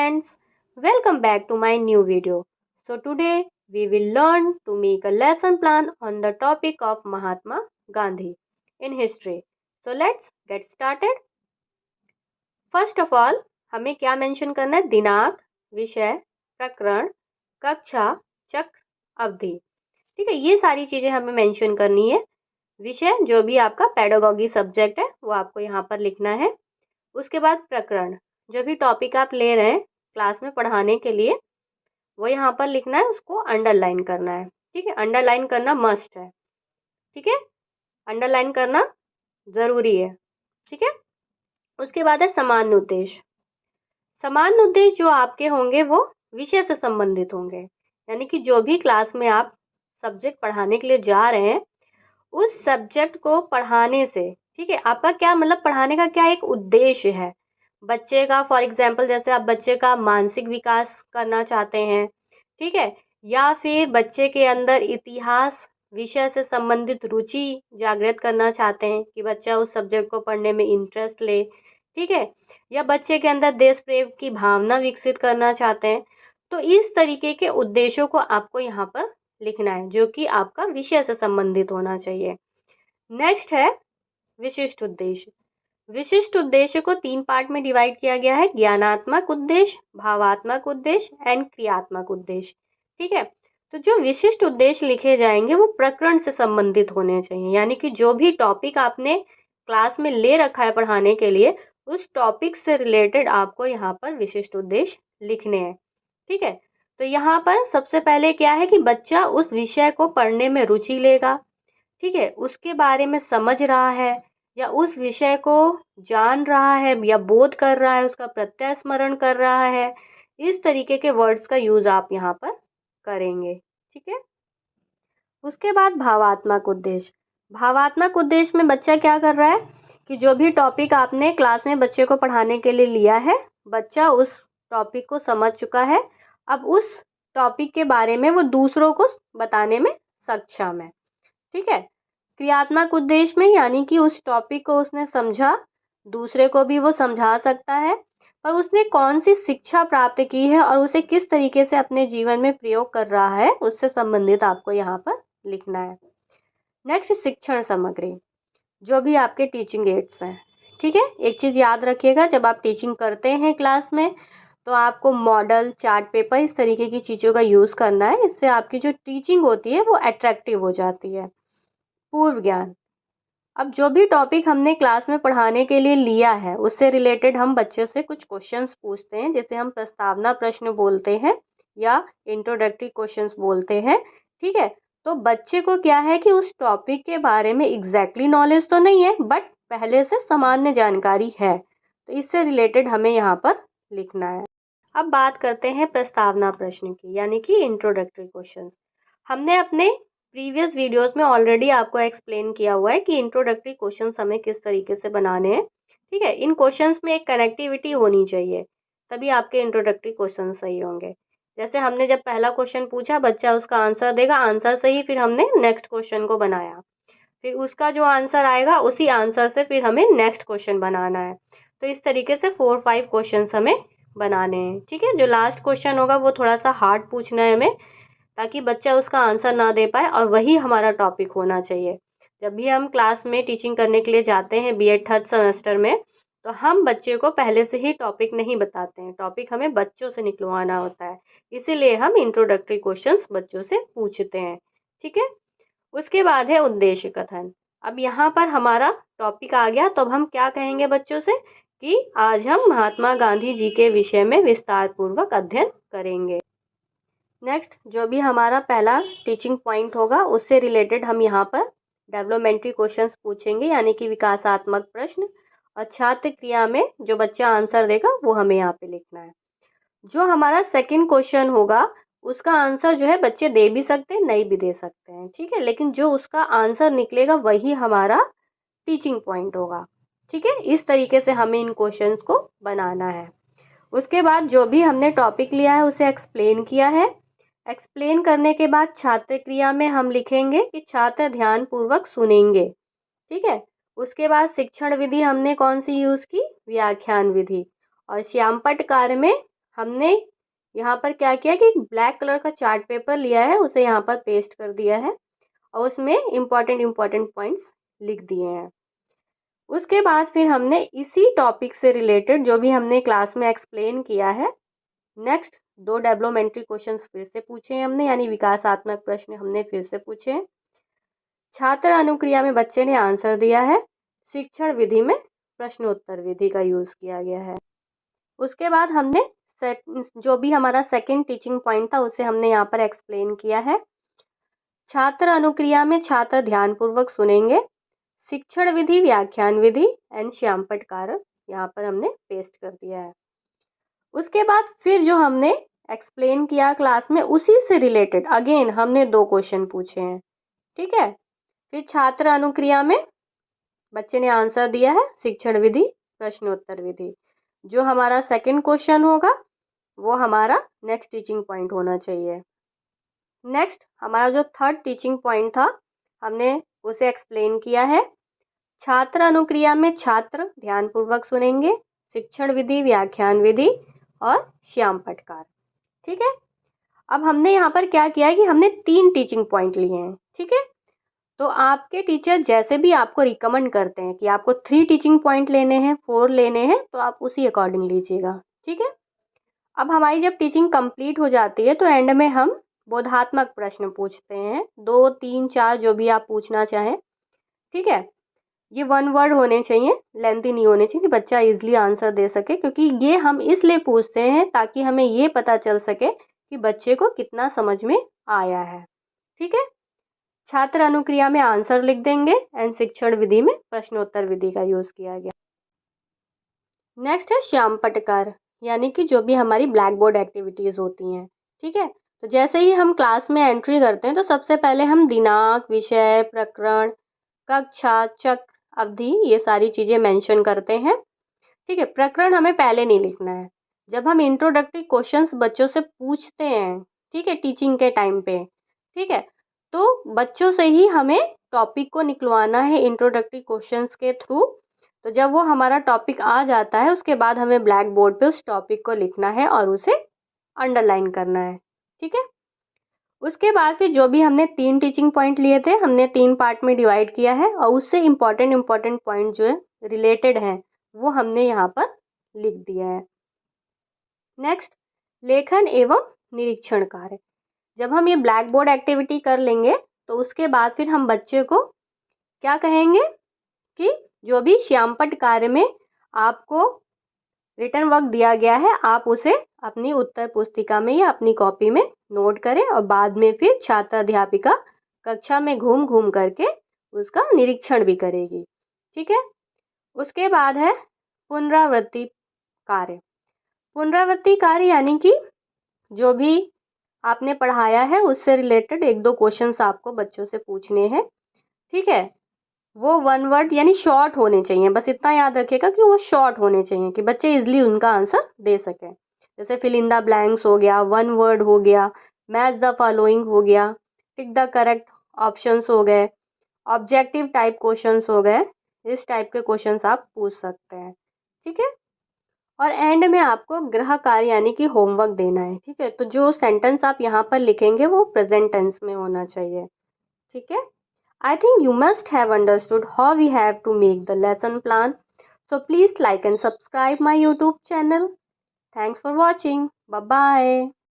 friends, welcome back to my new video. So today we will learn to make a lesson plan on the topic of Mahatma Gandhi in history. So let's get started. First of all, हमें क्या mention करना है? दिनांक, विषय, प्रकरण, कक्षा, चक्र, अवधि. ठीक है, ये सारी चीजें हमें मेंशन करनी है. विषय जो भी आपका पेडागॉजी सब्जेक्ट है वो आपको यहाँ पर लिखना है. उसके बाद प्रकरण, जो भी टॉपिक आप ले रहे हैं क्लास में पढ़ाने के लिए वो यहाँ पर लिखना है, उसको अंडरलाइन करना है. ठीक है, अंडरलाइन करना मस्ट है. ठीक है, अंडरलाइन करना ज़रूरी है. ठीक है. उसके बाद है सामान्य उद्देश्य. सामान्य उद्देश्य जो आपके होंगे वो विषय से संबंधित होंगे, यानी कि जो भी क्लास में आप सब्जेक्ट पढ़ाने के लिए जा रहे हैं उस सब्जेक्ट को पढ़ाने से, ठीक है, आपका क्या मतलब पढ़ाने का क्या एक उद्देश्य है. बच्चे का फॉर एग्जाम्पल जैसे आप बच्चे का मानसिक विकास करना चाहते हैं, ठीक है, या फिर बच्चे के अंदर इतिहास विषय से संबंधित रुचि जागृत करना चाहते हैं कि बच्चा उस सब्जेक्ट को पढ़ने में इंटरेस्ट ले. ठीक है, या बच्चे के अंदर देश प्रेम की भावना विकसित करना चाहते हैं. तो इस तरीके के उद्देश्यों को आपको यहाँ पर लिखना है जो कि आपका विषय से संबंधित होना चाहिए. नेक्स्ट है विशिष्ट उद्देश्य. विशिष्ट उद्देश्य को 3 पार्ट में डिवाइड किया गया है: ज्ञानात्मक उद्देश्य, भावात्मक उद्देश्य एंड क्रियात्मक उद्देश्य. ठीक है, तो जो विशिष्ट उद्देश्य लिखे जाएंगे वो प्रकरण से संबंधित होने चाहिए, यानी कि जो भी टॉपिक आपने क्लास में ले रखा है पढ़ाने के लिए उस टॉपिक से रिलेटेड आपको यहाँ पर विशिष्ट उद्देश्य लिखने हैं. ठीक है, तो यहाँ पर सबसे पहले क्या है कि बच्चा उस विषय को पढ़ने में रुचि लेगा. ठीक है, उसके बारे में समझ रहा है या उस विषय को जान रहा है या बोध कर रहा है, उसका प्रत्यय स्मरण कर रहा है. इस तरीके के वर्ड्स का यूज आप यहाँ पर करेंगे. ठीक है. उसके बाद भावात्मक उद्देश्य. भावात्मक उद्देश्य में बच्चा क्या कर रहा है कि जो भी टॉपिक आपने क्लास में बच्चे को पढ़ाने के लिए लिया है, बच्चा उस टॉपिक को समझ चुका है. अब उस टॉपिक के बारे में वो दूसरों को बताने में सक्षम है. ठीक है. क्रियात्मक उद्देश्य में यानी कि उस टॉपिक को उसने समझा, दूसरे को भी वो समझा सकता है, पर उसने कौन सी शिक्षा प्राप्त की है और उसे किस तरीके से अपने जीवन में प्रयोग कर रहा है उससे संबंधित आपको यहाँ पर लिखना है. नेक्स्ट शिक्षण सामग्री, जो भी आपके टीचिंग एड्स हैं. ठीक है, एक चीज़ याद रखिएगा, जब आप टीचिंग करते हैं क्लास में तो आपको मॉडल, चार्ट पेपर, इस तरीके की चीज़ों का यूज़ करना है. इससे आपकी जो टीचिंग होती है वो अट्रैक्टिव हो जाती है. पूर्व ज्ञान. अब जो भी टॉपिक हमने क्लास में पढ़ाने के लिए लिया है उससे रिलेटेड हम बच्चे से कुछ क्वेश्चंस पूछते हैं, जिसे हम प्रस्तावना प्रश्न बोलते हैं या इंट्रोडक्टरी क्वेश्चंस बोलते हैं. ठीक है, तो बच्चे को क्या है कि उस टॉपिक के बारे में एग्जैक्टली नॉलेज तो नहीं है बट पहले से सामान्य जानकारी है, तो इससे रिलेटेड हमें यहाँ पर लिखना है. अब बात करते हैं प्रस्तावना प्रश्न की, यानी कि इंट्रोडक्टरी क्वेश्चंस. हमने अपने प्रीवियस वीडियोस में ऑलरेडी आपको एक्सप्लेन किया हुआ है कि इंट्रोडक्टरी क्वेश्चंस हमें किस तरीके से बनाने हैं. ठीक है, इन क्वेश्चंस में एक कनेक्टिविटी होनी चाहिए, तभी आपके इंट्रोडक्टरी क्वेश्चन सही होंगे. जैसे हमने जब पहला क्वेश्चन पूछा, बच्चा उसका आंसर देगा, आंसर से ही फिर हमने नेक्स्ट क्वेश्चन को बनाया, फिर उसका जो आंसर आएगा उसी आंसर से फिर हमें नेक्स्ट क्वेश्चन बनाना है. तो इस तरीके से 4-5 क्वेश्चन हमें बनाने हैं. ठीक है, जो लास्ट क्वेश्चन होगा वो थोड़ा सा हार्ड पूछना है हमें, ताकि बच्चा उसका आंसर ना दे पाए, और वही हमारा टॉपिक होना चाहिए. जब भी हम क्लास में टीचिंग करने के लिए जाते हैं बीएड 3rd सेमेस्टर में, तो हम बच्चे को पहले से ही टॉपिक नहीं बताते हैं, टॉपिक हमें बच्चों से निकलवाना होता है. इसीलिए हम इंट्रोडक्टरी क्वेश्चंस बच्चों से पूछते हैं. ठीक है. उसके बाद है उद्देश्य कथन. अब यहाँ पर हमारा टॉपिक आ गया, तो अब हम क्या कहेंगे बच्चों से कि आज हम महात्मा गांधी जी के विषय में विस्तार पूर्वक अध्ययन करेंगे. नेक्स्ट, जो भी हमारा पहला टीचिंग पॉइंट होगा उससे रिलेटेड हम यहाँ पर डेवलपमेंटरी क्वेश्चंस पूछेंगे, यानी कि विकासात्मक प्रश्न, और छात्र क्रिया में जो बच्चा आंसर देगा वो हमें यहाँ पे लिखना है. जो हमारा सेकंड क्वेश्चन होगा उसका आंसर जो है बच्चे दे भी सकते हैं, नहीं भी दे सकते हैं. ठीक है, लेकिन जो उसका आंसर निकलेगा वही हमारा टीचिंग पॉइंट होगा. ठीक है, इस तरीके से हमें इन क्वेश्चंस को बनाना है. उसके बाद जो भी हमने टॉपिक लिया है उसे एक्सप्लेन किया है. एक्सप्लेन करने के बाद छात्र क्रिया में हम लिखेंगे कि छात्र ध्यान पूर्वक सुनेंगे. ठीक है, उसके बाद शिक्षण विधि हमने कौन सी यूज़ की? व्याख्यान विधि. और श्यामपट्ट कार्य में हमने यहाँ पर क्या किया कि ब्लैक कलर का चार्ट पेपर लिया है, उसे यहाँ पर पेस्ट कर दिया है और उसमें इम्पॉर्टेंट पॉइंट्स लिख दिए हैं। उसके बाद फिर हमने इसी टॉपिक से रिलेटेड जो भी हमने क्लास में एक्सप्लेन किया है, नेक्स्ट 2 डेवलपमेंट्री क्वेश्चंस फिर से पूछे हैं हमने, यानी विकासात्मक प्रश्न हमने फिर से पूछे हैं। छात्र अनुक्रिया में बच्चे ने आंसर दिया है। शिक्षण विधि में प्रश्नोत्तर विधि का यूज किया गया है। उसके बाद हमने जो भी हमारा सेकंड टीचिंग पॉइंट था उसे हमने यहाँ पर एक्सप्लेन किया है। छात्र अनुक्रिया में छात्र ध्यानपूर्वक सुनेंगे। शिक्षण विधि, व्याख्यान विधि एंड श्यामपट्ट कारक यहाँ पर हमने पेस्ट कर दिया है। उसके बाद फिर जो हमने एक्सप्लेन किया क्लास में, उसी से रिलेटेड अगेन हमने 2 क्वेश्चन पूछे हैं। ठीक है, फिर छात्र अनुक्रिया में बच्चे ने आंसर दिया है। शिक्षण विधि, प्रश्नोत्तर विधि। जो हमारा सेकंड क्वेश्चन होगा वो हमारा नेक्स्ट टीचिंग पॉइंट होना चाहिए। नेक्स्ट हमारा जो थर्ड टीचिंग पॉइंट था हमने उसे एक्सप्लेन किया है। छात्र अनुक्रिया में छात्र ध्यानपूर्वक सुनेंगे। शिक्षण विधि, व्याख्यान विधि और श्यामपट्ट कारक। ठीक है, अब हमने यहाँ पर क्या किया है कि हमने 3 टीचिंग पॉइंट लिए हैं। ठीक है, तो आपके टीचर जैसे भी आपको रिकमेंड करते हैं कि आपको 3 टीचिंग पॉइंट लेने हैं, 4 लेने हैं, तो आप उसी अकॉर्डिंग लीजिएगा। ठीक है, अब हमारी जब टीचिंग कंप्लीट हो जाती है तो एंड में हम बोधात्मक प्रश्न पूछते हैं, 2, 3, 4 जो भी आप पूछना चाहें। ठीक है, ये 1 वर्ड होने चाहिए, लेंथी नहीं होने चाहिए कि बच्चा इजीली आंसर दे सके, क्योंकि ये हम इसलिए पूछते हैं ताकि हमें ये पता चल सके कि बच्चे को कितना समझ में आया है। ठीक है, छात्र अनुक्रिया में आंसर लिख देंगे एंड शिक्षण विधि में प्रश्नोत्तर विधि का यूज किया गया। नेक्स्ट है श्यामपट्ट कारक, यानी कि जो भी हमारी ब्लैक बोर्ड एक्टिविटीज होती हैं। ठीक है, तो जैसे ही हम क्लास में एंट्री करते हैं तो सबसे पहले हम दिनांक, विषय, प्रकरण, कक्षा, चक्र, अवधि, ये सारी चीजें मेंशन करते हैं। ठीक है, प्रकरण हमें पहले नहीं लिखना है। जब हम इंट्रोडक्टरी क्वेश्चंस बच्चों से पूछते हैं, ठीक है, टीचिंग के टाइम पे, ठीक है, तो बच्चों से ही हमें टॉपिक को निकलवाना है इंट्रोडक्टरी क्वेश्चंस के थ्रू। तो जब वो हमारा टॉपिक आ जाता है उसके बाद हमें ब्लैक बोर्ड पे उस टॉपिक को लिखना है और उसे अंडरलाइन करना है। ठीक है, उसके बाद फिर जो भी हमने 3 टीचिंग पॉइंट लिए थे हमने 3 पार्ट में डिवाइड किया है और उससे इम्पॉर्टेंट पॉइंट जो है रिलेटेड हैं वो हमने यहाँ पर लिख दिया है। नेक्स्ट, लेखन एवं निरीक्षण कार्य। जब हम ये ब्लैक बोर्ड एक्टिविटी कर लेंगे तो उसके बाद फिर हम बच्चे को क्या कहेंगे कि जो भी श्यामपट्ट कार्य में आपको रिटर्न वर्क दिया गया है आप उसे अपनी उत्तर पुस्तिका में या अपनी कॉपी में नोट करें और बाद में फिर छात्र अध्यापिका कक्षा में घूम घूम करके उसका निरीक्षण भी करेगी। ठीक है, उसके बाद है पुनरावृत्ति कार्य। पुनरावृत्ति कार्य यानी कि जो भी आपने पढ़ाया है उससे रिलेटेड 1-2 क्वेश्चंस आपको बच्चों से पूछने हैं। ठीक है, वो 1 वर्ड यानी शॉर्ट होने चाहिए, बस इतना याद रखिएगा कि वो शॉर्ट होने चाहिए कि बच्चे इजीली उनका आंसर दे सकें। जैसे फिल इन द ब्लैंक्स हो गया, 1 वर्ड हो गया, मैच द फॉलोइंग हो गया, टिक द करेक्ट ऑप्शंस हो गए, ऑब्जेक्टिव टाइप क्वेश्चंस हो गए। इस टाइप के क्वेश्चंस आप पूछ सकते हैं। ठीक है, और एंड में आपको गृह कार्य यानी कि होमवर्क देना है। ठीक है, तो जो सेंटेंस आप यहाँ पर लिखेंगे वो प्रेजेंट टेंस में होना चाहिए। ठीक है, I think you must have understood how we have to make the lesson plan. So please like and subscribe my YouTube channel. Thanks for watching. Bye bye.